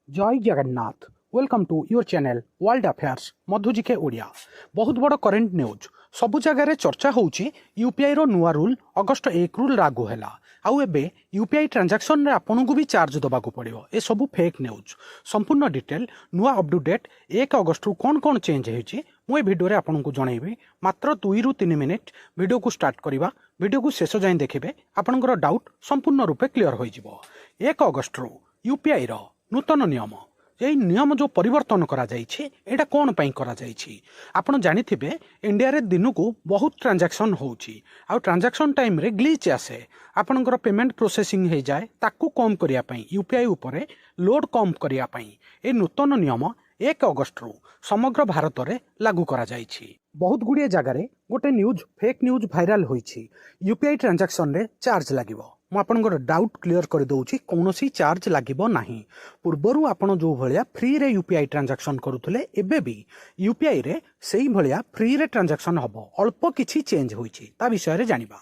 जय Jagannath. Welcome to your channel world affairs मधुजिके ओडिया। बहुत बड़ करेन्ट न्यूज सबु जगह चर्चा होउची यूपीआई रो नुआ रूल अगस्ट 1 रु लागू हैला। आउ एबे यूपीआई ट्रांजैक्शन रे आपन को भी चार्ज दबाकू पड़िबो। ए सबु फेक न्यूज। संपूर्ण डिटेल नुआ अपडेट 1 अगस्ट रु कोन चेंज हेची मु ए वीडियो रे आपन को जणाइबी। मात्र 2 रु 3 मिनिट वीडियो को स्टार्ट करिबा। वीडियो को शेष जाय देखिबे आपनकर डाउट संपूर्ण रूपे क्लियर होई जिवो। 1 अगस्ट रु यूपीआई रो नूतन नियम यही नियम जो परिवर्तन करा जाइछि एटा कोन पई करा जाइछि आपण जानिथिबे। इंडिया रे दिन को बहुत ट्रांजैक्शन होउछि आ ट्रांजैक्शन टाइम रे ग्लिच आसे आपनकर पेमेंट प्रोसेसिंग हे जाए ताकू कम करिया पई यूपीआई ऊपर लोड कम करिया पई ए नूतन नियम 1 अगस्ट रु समग्र भारत रे लागू करा जाइछि। बहुत गुड़िए जगार गोटे न्यूज फेक न्यूज भाइराल होइछि यूपीआई ट्रांजैक्शन रे चार्ज लागिबो। मु आपनकर डाउट क्लियर कर दउछि कोनोसी चार्ज लागिबो नाही। पूर्वरु आपण जो भलिया फ्री रे यूपीआई ट्रांजैक्शन करूथले एबे भी यूपीआई रे सेही भलिया फ्री रे ट्रांजैक्शन हबो। अल्प किछि चेंज होइछि ता विषय रे जानिबा।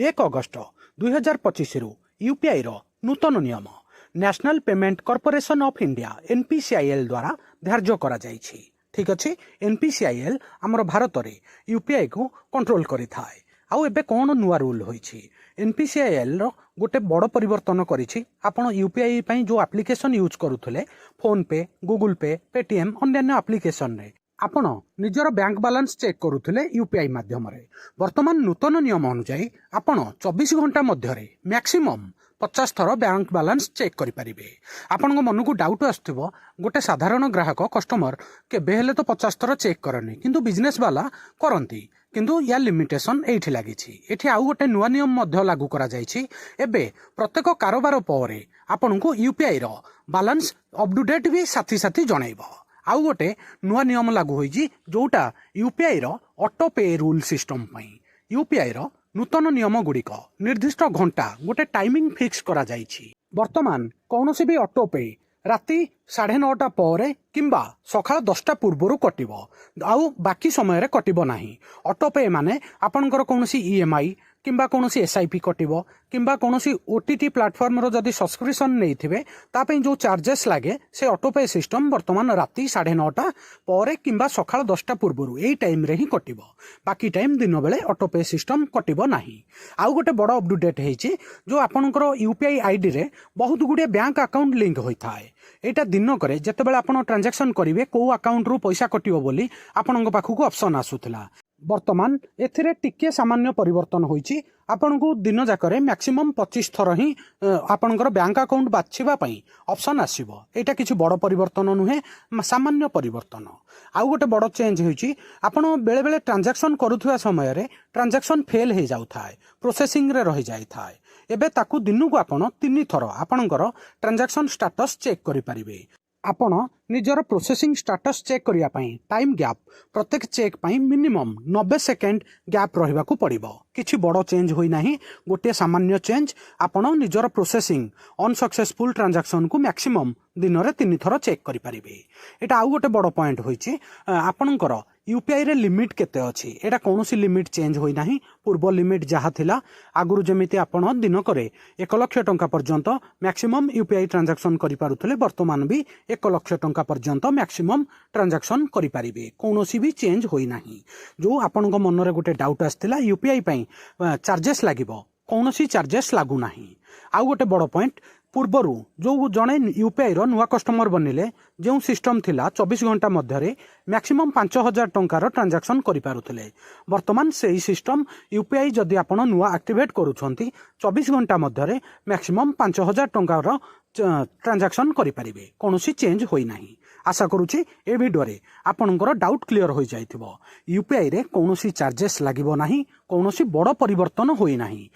1 अगस्ट 2025 रु यूपीआई रो नूतन नियम national payment corporation of India NPCIL द्वारा धार्य करा जाइछि। ठीक अछि। एनपीसीआईएल हमर भारत रे यूपीआई को कंट्रोल करि थाए। आउ एबे कोन नुआ रूल होइछि एनपीसीआईएल रो गोटे बड़ परिवर्तन करिछि। आपण यूपीआई पई जो एप्लिकेशन यूज करूथले फोन पे गूगल पे पेटीएम अन्य एप्लिकेशन रे आपण निजर बैंक बैलेंस चेक करूथले यूपीआई माध्यम रे। वर्तमान नूतन नियम अनुसार आपण 24 घंटा मध्य रे मैक्सिमम 50 थर बैंक बैलेंस चेक करि परिबे। आपण मन को डाउट आस्थिबो गोटे साधारण ग्राहक कस्टमर केबे हेले तो 50 थर चेक करनी किंतु बिजनेस वाला करंती किंतु या लिमिटेशन एठी लागिछि। एठी आउ गोटे नुआ नियम मध्य लागू करा जाइछि। एबे प्रत्येक कारोबार परे आपण को यूपीआई रो बैलेंस अपडेट भी साथी साथी जणाइबो। आउ गोटे नुआ नियम लागू होइछि जोटा यूपीआई रो ऑटो पे रूल सिस्टम पई। यूपीआई रो नूतन नियम गुड़िक निर्दिष्ट घंटा गोटे टाइमिंग फिक्स करा जाइछि। वर्तमान कौनसी भी ऑटो पे राति 9:30 पर किंबा सकाळ 10टा पूर्व कटिबो आउ बाकी समय रे कटिबो नाही। ऑटो पे माने आपनकर कौनसी ईएमआई किंबा कौनसी एसआईपी कटिबो किंबा कौनसी ओटीटी प्लेटफॉर्म रो जदी सब्सक्रिप्शन नैथिबे ता पे जो चार्जेस लागे से ऑटो पे सिस्टम वर्तमान राति 9:30 पर किंबा सकाळ 10टा पूर्व एई टाइम रे ही कटिबो। बाकी टाइम दिन बेले ऑटो पे सिस्टम कटिबो नाही। आउ गोटे बड़ अपडेट हेछि जो आपनकर यूपीआई आईडी रे बहुत गुडे बैंक अकाउंट लिंक होई थाए। एटा दिन करे जेतेबेले आपण ट्रांजैक्शन करिवे को अकाउंट रु पैसा कटिबो बोली आपनक पाखु ऑप्शन आसुथला। वर्तमान एथिरे टिके सामान्य परिवर्तन होइछि। आपण को दिन जाकरे मैक्सिमम 25 थर ही आपनकर बैंक अकाउंट बाछिबा पई ऑप्शन आसीबो। एटा किछि बड़ परिवर्तन नुहे सामान्य परिवर्तन। आउ गोटे बड़ चेंज होइछि आपण बेले बेले ट्रांजैक्शन करूथुवा समय रे ट्रांजैक्शन फेल हे जाउ थाए प्रोसेसिंग रे रहि जाय थाए। एबे ताकू दिन को आपण 3 थर आपनकर ट्रांजैक्शन स्टेटस चेक करि परिबे। आपण निजर प्रोसेसिंग स्टेटस चेक करिया पई टाइम गैप प्रत्येक चेक पई मिनिमम 90 सेकेंड गैप रहिबा को पड़िबो। किछि बड़ चेंज होई नाही। गोटे सामान्य चेंज आपण निजर प्रोसेसिंग अनसक्सेसफुल ट्रांजैक्शन को मैक्सिमम दिन रे 3 थर चेक करि परिबे। एटा आउ गोटे बड़ पॉइंट होइछि आपनकर यूपीआई रे लिमिट केते अछि एटा कोनोसी लिमिट चेंज होई नाही। पूर्व लिमिट जहा थिला आगुरु जेमिति आपण दिन करे 1 लाख टंका पर्यंत मैक्सिमम यूपीआई ट्रांजैक्शन करि पारुथले वर्तमान भी 1 लाख टंका पर्यंत मैक्सिमम ट्रांजैक्शन करि पारिबे। कोनोसी भी चेंज होई नाही। जो आपनक मन रे गोटे डाउट आस्थिला यूपीआई पई चार्जेस लागिबो कोनोसी चार्जेस लागू नाही। आउ गोटे बड़ पॉइंट पूर्वरु जो जड़े यूपीआई रो नुआ कस्टमर बनिले जो सिस्टम थिला 24 घंटा मध्य मैक्सिमम 5000 टंकार ट्रांजैक्शन करि पारुथले वर्तमान से ही सिस्टम यूपीआई जदि आपण नुआ एक्टिवेट करूछंती 24 घंटा मध्य मैक्सिमम 5000 टंकार ट्रांजैक्शन करि परिबे। कोनोसी चेंज होई नाही। आशा करूची ए वीडियो रे आपनकर डाउट क्लियर होई जाइथिबो। यूपीआई रे कोनोसी चार्जेस लागिबो नाही कोनोसी बड़ परिवर्तन होई नाही।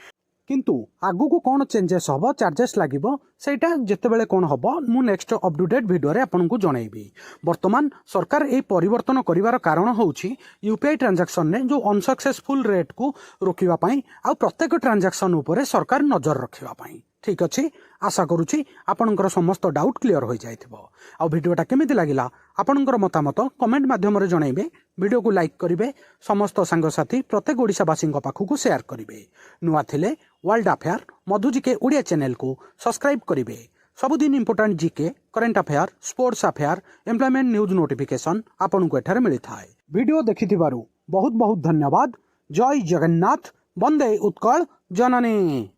किंतु आगु को कौन चेंजेस हबो चार्जेस लागिबो सेटा जेतेबेले कौन हबो मु नेक्स्ट अपडेट वीडियो रे आपन को जणाइबी। वर्तमान सरकार ए परिवर्तन करिवार कारण होउछि यूपीआई ट्रांजैक्शन ने जो अनसक्सेसफुल रेट को रोकिबा पई आ प्रत्येक ट्रांजैक्शन उपरे सरकार नजर रखिबा पई। ठीक अच्छे। आशा करुच्ची आपणकर समस्त डाउट क्लियर हो जाइथिबो। आ वीडियोटा केमिति लागिला आपणकर मतामत कमेंट माध्यम रे जणाइबे। वीडियो को लाइक करिवे, समस्त सांगसाथी प्रत्येक ओडिशावासी पाखु शेयर करिवे। नुआ थिले वर्ल्ड अफेयर मधुजिके ओडिया चैनल को सब्सक्राइब करिवे। सबुदिन important GK current affair sports affair employment news notification आपन को एठारे मिली थाए। वीडियो देखिथिबारु बहुत बहुत धन्यवाद। जय जगन्नाथ। वंदे उत्कल जननी।